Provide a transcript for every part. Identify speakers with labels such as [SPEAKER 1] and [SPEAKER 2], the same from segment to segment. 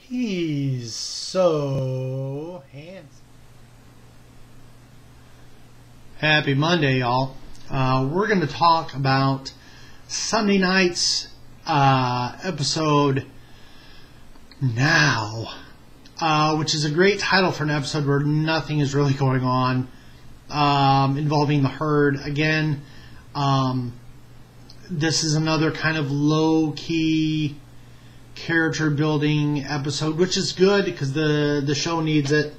[SPEAKER 1] He's so handsome. Happy Monday, y'all. We're going to talk about Sunday night's episode Now, which is a great title for an episode where nothing is really going on, involving the herd. Again, this is another kind of low-key character building episode, which is good because the show needs it.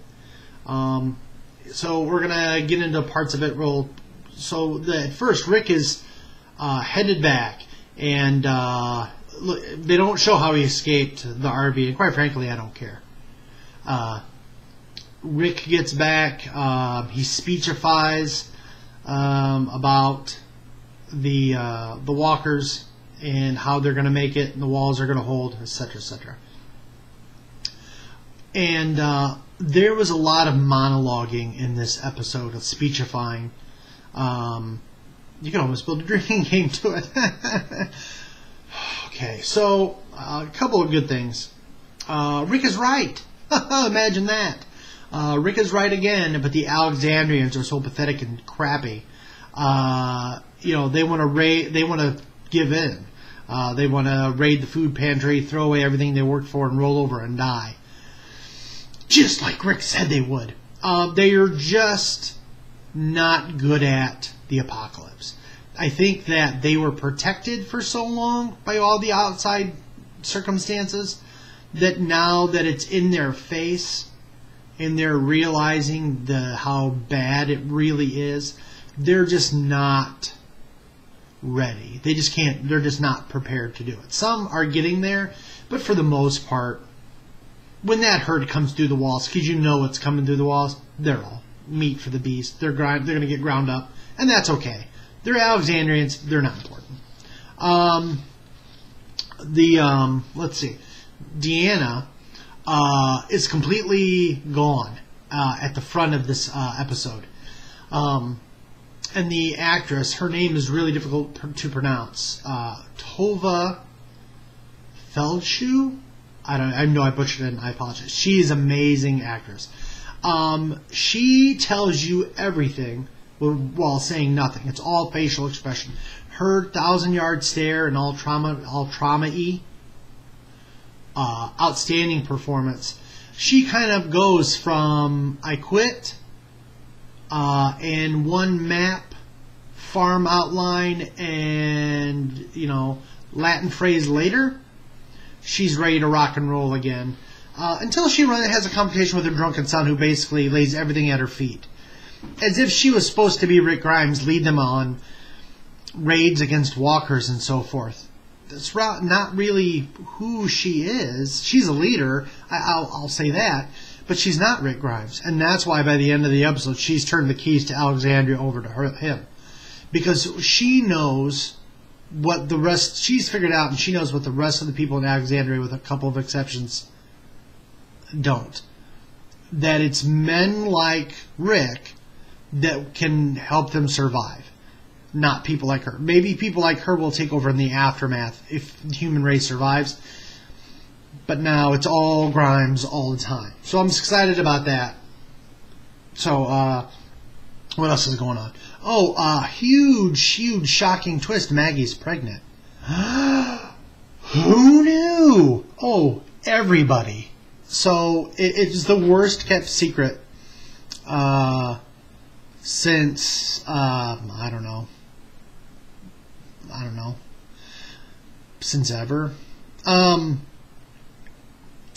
[SPEAKER 1] So we're gonna get into parts of it at first Rick is headed back, and they don't show how he escaped the RV, and quite frankly I don't care. Rick gets back, he speechifies about the walkers and how they're going to make it and the walls are going to hold, etc., etc. And there was a lot of monologuing in this episode of speechifying. You can almost build a drinking game to it. Okay, so a couple of good things. Rick is right. Imagine that. Rick is right again, but the Alexandrians are so pathetic and crappy. They want to give in. They want to raid the food pantry, throw away everything they worked for, and roll over and die. Just like Rick said they would. They are just not good at the apocalypse. I think that they were protected for so long by all the outside circumstances that now that it's in their face and they're realizing how bad it really is, they're just not ready. They just can't. They're just not prepared to do it. Some are getting there, but for the most part, when that herd comes through the walls, because you know it's coming through the walls, they're all meat for the beast. They're going to get ground up, and that's okay. They're Alexandrians. They're not important. Let's see. Deanna is completely gone at the front of this episode. And the actress, her name is really difficult to pronounce. Tova Feldshuh? I know I butchered it and I apologize. She is an amazing actress. She tells you everything while saying nothing. It's all facial expression. Her 1,000-yard stare and all trauma-y. Outstanding performance. She kind of goes from I quit and one map, farm outline, and Latin phrase later, she's ready to rock and roll again. Until she has a competition with her drunken son, who basically lays everything at her feet, as if she was supposed to be Rick Grimes, lead them on raids against walkers and so forth. That's not really who she is. She's a leader, I'll say that. But she's not Rick Grimes, and that's why by the end of the episode she's turned the keys to Alexandria over to him, because she knows what the rest. She's figured out, and she knows what the rest of the people in Alexandria, with a couple of exceptions, don't. That it's men like Rick that can help them survive, not people like her. Maybe people like her will take over in the aftermath if the human race survives. But now it's all Grimes all the time. So I'm excited about that. So, what else is going on? Oh, huge, shocking twist. Maggie's pregnant. Who knew? Oh, everybody. So, it's the worst kept secret since, I don't know. Since ever.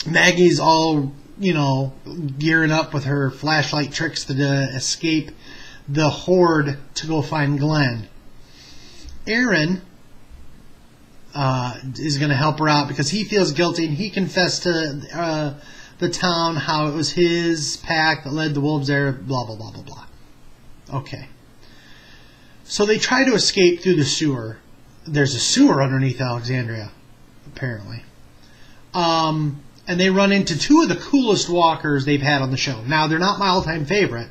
[SPEAKER 1] Maggie's all, gearing up with her flashlight tricks to escape the horde to go find Glenn. Aaron is going to help her out because he feels guilty, and he confessed to the town how it was his pack that led the wolves there, blah, blah, blah, blah, blah. Okay. So they try to escape through the sewer. There's a sewer underneath Alexandria, apparently. And they run into two of the coolest walkers they've had on the show. Now, they're not my all-time favorite,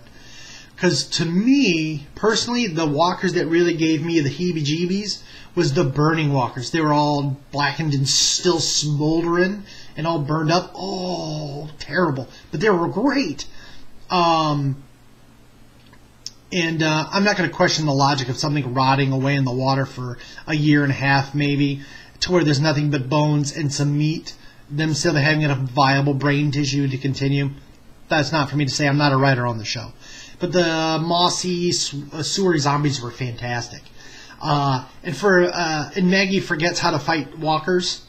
[SPEAKER 1] because to me, personally, the walkers that really gave me the heebie-jeebies was the burning walkers. They were all blackened and still smoldering, and all burned up. Oh, terrible. But they were great. And I'm not going to question the logic of something rotting away in the water for a year and a half, maybe, to where there's nothing but bones and some meat, them still having enough viable brain tissue to continue. That's not for me to say. I'm not a writer on the show. But the mossy, sewer zombies were fantastic. And Maggie forgets how to fight walkers,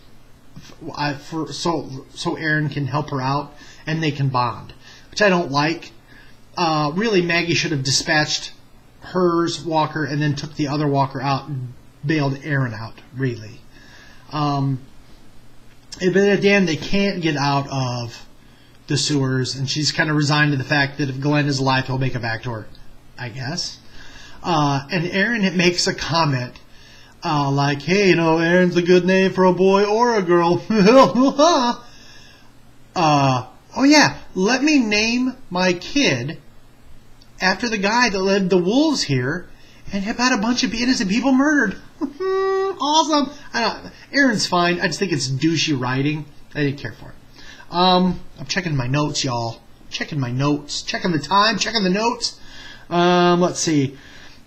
[SPEAKER 1] so Aaron can help her out and they can bond, which I don't like. Really, Maggie should have dispatched hers walker and then took the other walker out and bailed Aaron out. Really, but at the end they can't get out of the sewers, and she's kind of resigned to the fact that if Glenn is alive, he'll make it back to her, I guess. And Aaron makes a comment like, hey, Aaron's a good name for a boy or a girl. Oh yeah, let me name my kid after the guy that led the wolves here and have had a bunch of innocent people murdered. Awesome. Aaron's fine. I just think it's douchey writing. I didn't care for it. I'm checking my notes, y'all. Checking my notes. Checking the time. Checking the notes. Let's see.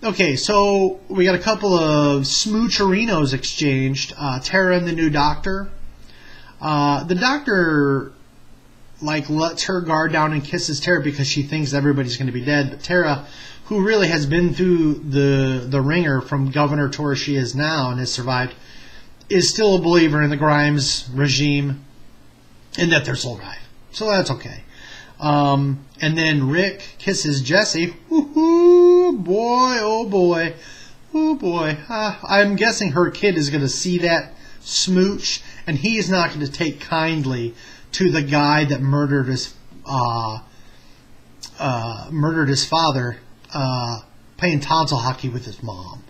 [SPEAKER 1] Okay, so we got a couple of smoocherinos exchanged. Tara and the new doctor. The doctor lets her guard down and kisses Tara because she thinks everybody's going to be dead. But Tara, who really has been through the ringer from governor to where she is now and has survived, is still a believer in the Grimes regime and that they're still alive. So that's okay. And then Rick kisses Jesse. Woo-hoo, boy, oh boy. Oh boy. I'm guessing her kid is going to see that smooch, and he's not going to take kindly to the guy that murdered his father playing tonsil hockey with his mom.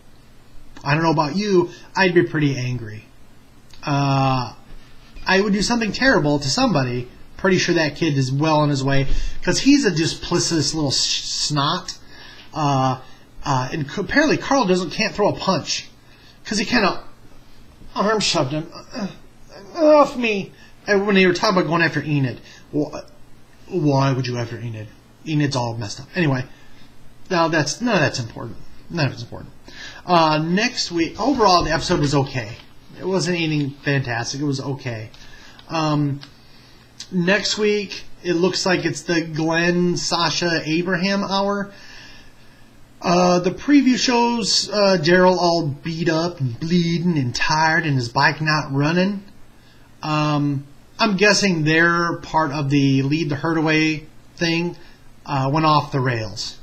[SPEAKER 1] I don't know about you. I'd be pretty angry. I would do something terrible to somebody. Pretty sure that kid is well on his way because he's a duplicitous little snot. And apparently Carl can't throw a punch because he kind of arm shoved him off me. And when they were talking about going after Enid, why would you go after Enid? Enid's all messed up. Anyway, none of that's important. None of it's important. Next week, overall, the episode was okay. It wasn't anything fantastic. It was okay. Next week, it looks like it's the Glenn, Sasha, Abraham hour. The preview shows Daryl all beat up and bleeding and tired and his bike not running. I'm guessing their part of the lead the herd away thing went off the rails.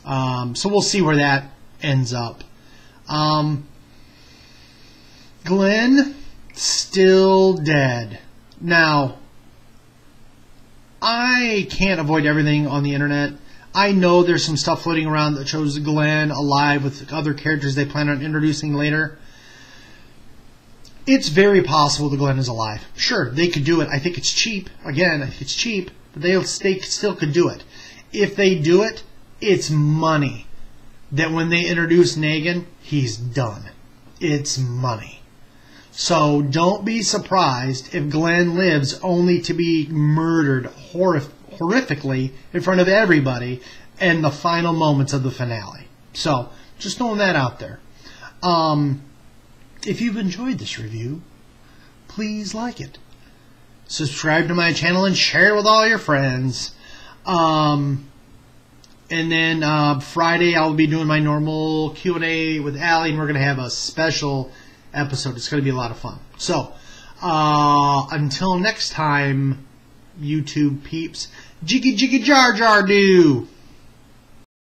[SPEAKER 1] So we'll see where that ends up. Glenn, still dead. Now, I can't avoid everything on the internet. I know there's some stuff floating around that shows Glenn alive with other characters they plan on introducing later. It's very possible that Glenn is alive. Sure, they could do it. I think it's cheap. Again, it's cheap, but they still could do it. If they do it, it's money. That when they introduce Negan, he's done. It's money. So don't be surprised if Glenn lives only to be murdered horrifically in front of everybody in the final moments of the finale. So just throwing that out there. If you've enjoyed this review, please like it. Subscribe to my channel and share it with all your friends. And then Friday I'll be doing my normal Q&A with Allie, and we're going to have a special episode. It's going to be a lot of fun. So, until next time, YouTube peeps, jiggy jiggy jar jar do.